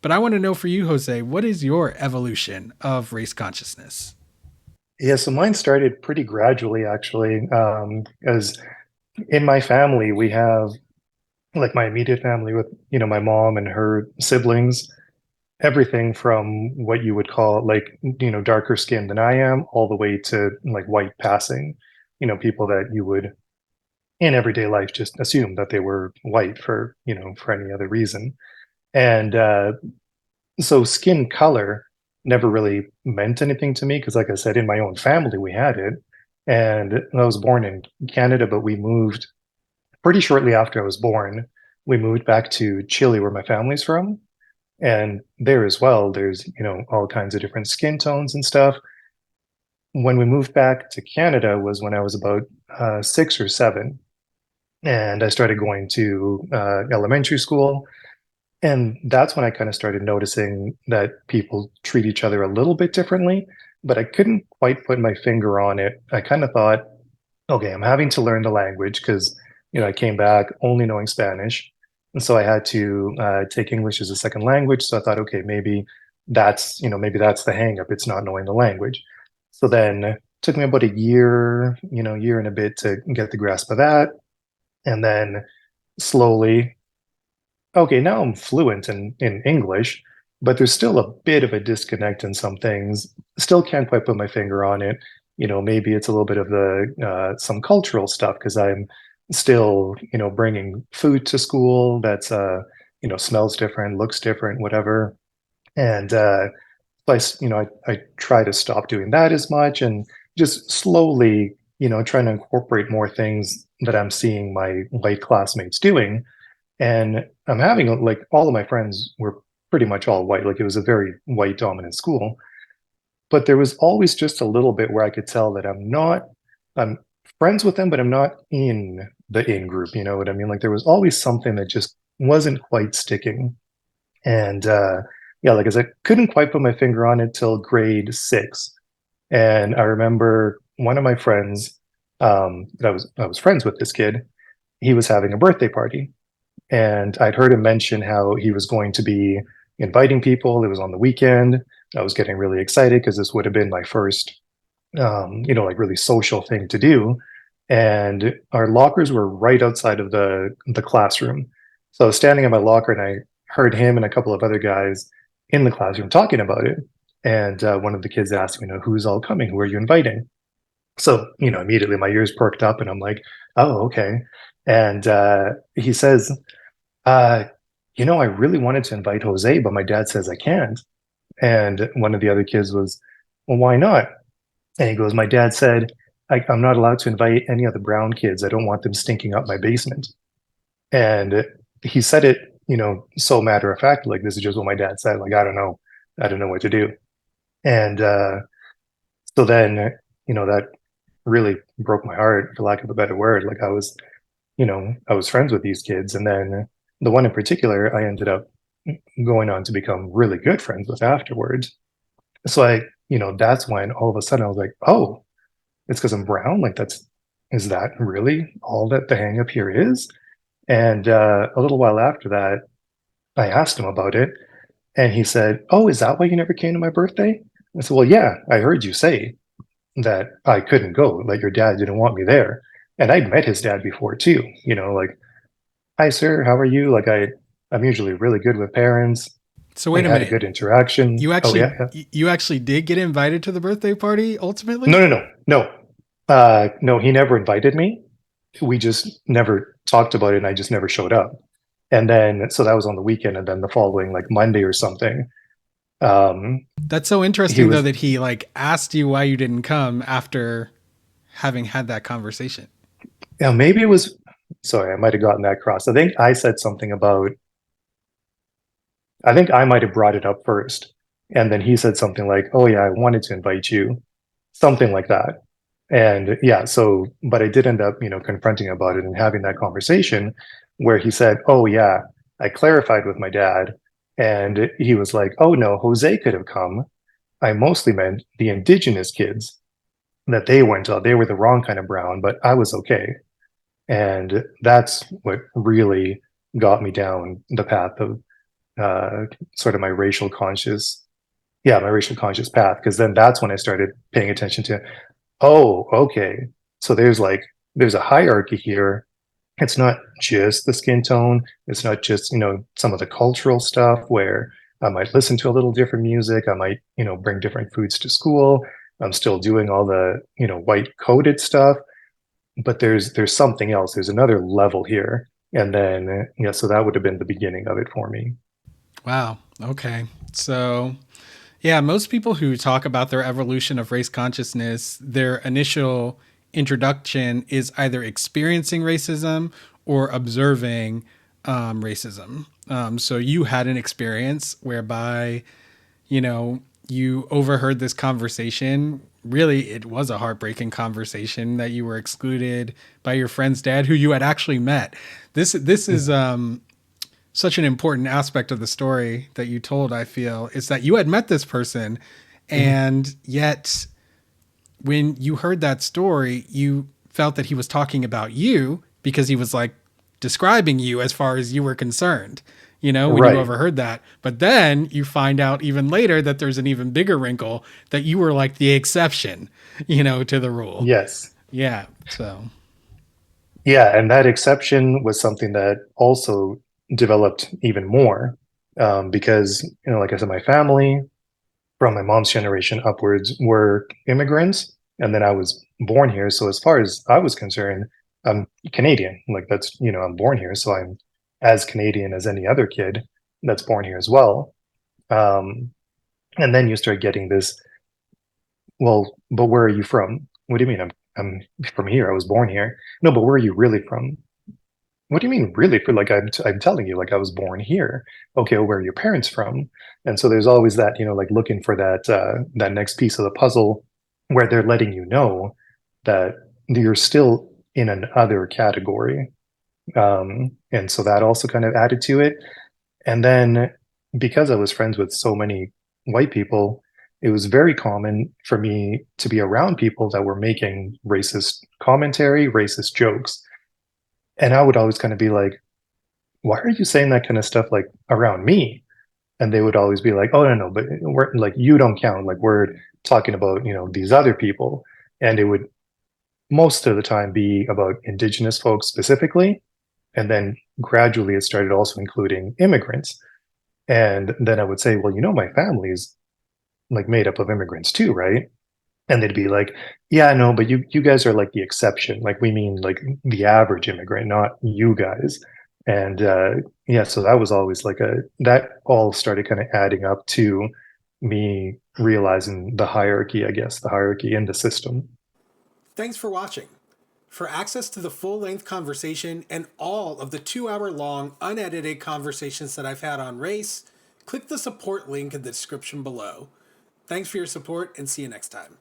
But I want to know for you, Jose, what is your evolution of race consciousness? Yeah, so mine started pretty gradually, actually. As in my family, we have like my immediate family with, my mom and her siblings, everything from what you would call like, darker skin than I am, all the way to like white passing, people that you would in everyday life just assume that they were white for, for any other reason. And so skin color never really meant anything to me because, like I said, in my own family, we had it. And I was born in Canada, but we moved pretty shortly after I was born. We moved back to Chile, where my family's from. And there as well, there's, all kinds of different skin tones and stuff. When we moved back to Canada was when I was about 6 or 7. And I started going to elementary school. And that's when I kind of started noticing that people treat each other a little bit differently, but I couldn't quite put my finger on it. I kind of thought, okay, I'm having to learn the language because, I came back only knowing Spanish. And so I had to take English as a second language. So I thought, okay, maybe that's the hang up. It's not knowing the language. So then it took me about a year, year and a bit to get the grasp of that. And then slowly, okay, now I'm fluent in English, but there's still a bit of a disconnect in some things. Still can't quite put my finger on it. Maybe it's a little bit of the some cultural stuff because I'm still, bringing food to school that's smells different, looks different, whatever. And I try to stop doing that as much and just slowly, trying to incorporate more things that I'm seeing my white classmates doing, and I'm having like all of my friends were pretty much all white. Like it was a very white dominant school. But there was always just a little bit where I could tell that I'm friends with them, but I'm not in the in group. You know what I mean? Like there was always something that just wasn't quite sticking. And yeah, like I said, couldn't quite put my finger on it till grade 6. And I remember one of my friends, that I was friends with this kid, he was having a birthday party and I'd heard him mention how he was going to be inviting people. It was on the weekend. I was getting really excited because this would have been my first, like really social thing to do. And our lockers were right outside of the classroom. So I was standing in my locker and I heard him and a couple of other guys in the classroom talking about it. And one of the kids asked me, who's all coming? Who are you inviting? So, immediately my ears perked up and I'm like, oh, okay. And he says, uh, I really wanted to invite Jose, but my dad says I can't. And one of the other kids was, well, why not? And he goes, my dad said, I'm not allowed to invite any of the brown kids. I don't want them stinking up my basement. And he said it, so matter of fact, like this is just what my dad said. Like, I don't know. I don't know what to do. And so then, that really broke my heart, for lack of a better word. Like I was friends with these kids. And then the one in particular, I ended up going on to become really good friends with afterwards. So that's when all of a sudden I was like, oh, it's because I'm brown. Like is that really all that the hang up here is? And a little while after that, I asked him about it and he said, oh, is that why you never came to my birthday? I said, well, yeah, I heard you say that I couldn't go, like your dad didn't want me there. And I'd met his dad before too, like, hi sir, how are you? Like I'm usually really good with parents. So We wait a had a minute. good interaction. Oh yeah, yeah. You actually did get invited to the birthday party ultimately? No, no, no, no. No, he never invited me. We just never talked about it and I just never showed up. And then so that was on the weekend and then the following like Monday or something. Um That's so he interesting though was that he like asked you why you didn't come after having had that conversation. yeah, maybe it was sorry, I might have gotten that crossed. I think I said something about I think I might have brought it up first. And then he said something like, oh, yeah, I wanted to invite you, something like that. And yeah, so, but I did end up, confronting him about it and having that conversation where he said, oh, yeah, I clarified with my dad. And he was like, oh, no, Jose could have come. I mostly meant the indigenous kids that they went to. They were the wrong kind of brown, but I was okay. And that's what really got me down the path of uh, sort of my racial conscious, yeah, my racial conscious path. Because then that's when I started paying attention to, oh, okay, so there's a hierarchy here. It's not just the skin tone. It's not just, some of the cultural stuff where I might listen to a little different music. I might, bring different foods to school. I'm still doing all the, white coated stuff, but there's something else. There's another level here. And then, yeah, so that would have been the beginning of it for me. Wow. Okay. So, yeah, most people who talk about their evolution of race consciousness, their initial introduction is either experiencing racism or observing racism. So you had an experience whereby, you overheard this conversation. Really, it was a heartbreaking conversation that you were excluded by your friend's dad, who you had actually met. This is Mhm. such an important aspect of the story that you told, I feel, is that you had met this person, Mhm. and yet when you heard that story, you felt that he was talking about you because he was like describing you as far as you were concerned, when you Right. overheard that. But then you find out even later that there's an even bigger wrinkle, that you were like the exception, to the rule. Yes. Yeah. So, Yeah, and that exception was something that also developed even more, because, like I said, my family from my mom's generation upwards were immigrants, and then I was born here. So as far as I was concerned, I'm Canadian. Like that's, I'm born here, so I'm as Canadian as any other kid that's born here as well. Um, and then you start getting this, well, but where are you from? What do you mean? I'm from here. I was born here. No, but where are you really from? What do you mean, really? For like, I'm telling you, like, I was born here. Okay, well, where are your parents from? And so there's always that, like looking for that next piece of the puzzle where they're letting you know that you're still in an other category. And so that also kind of added to it. And then because I was friends with so many white people, it was very common for me to be around people that were making racist commentary, racist jokes. And I would always kind of be like, why are you saying that kind of stuff like around me? And they would always be like, oh, no, no, but we're like, you don't count. Like, we're talking about, these other people. And it would most of the time be about indigenous folks specifically. And then gradually it started also including immigrants. And then I would say, well, my family is like made up of immigrants too, right? And they'd be like, yeah, no, but you guys are like the exception. Like we mean like the average immigrant, not you guys. And yeah, so that was always like that all started kind of adding up to me realizing the hierarchy, I guess, the hierarchy in the system. thanks for watching. For access to the full length conversation and all of the 2 hour long, unedited conversations that I've had on race, click the support link in the description below. Thanks for your support and see you next time.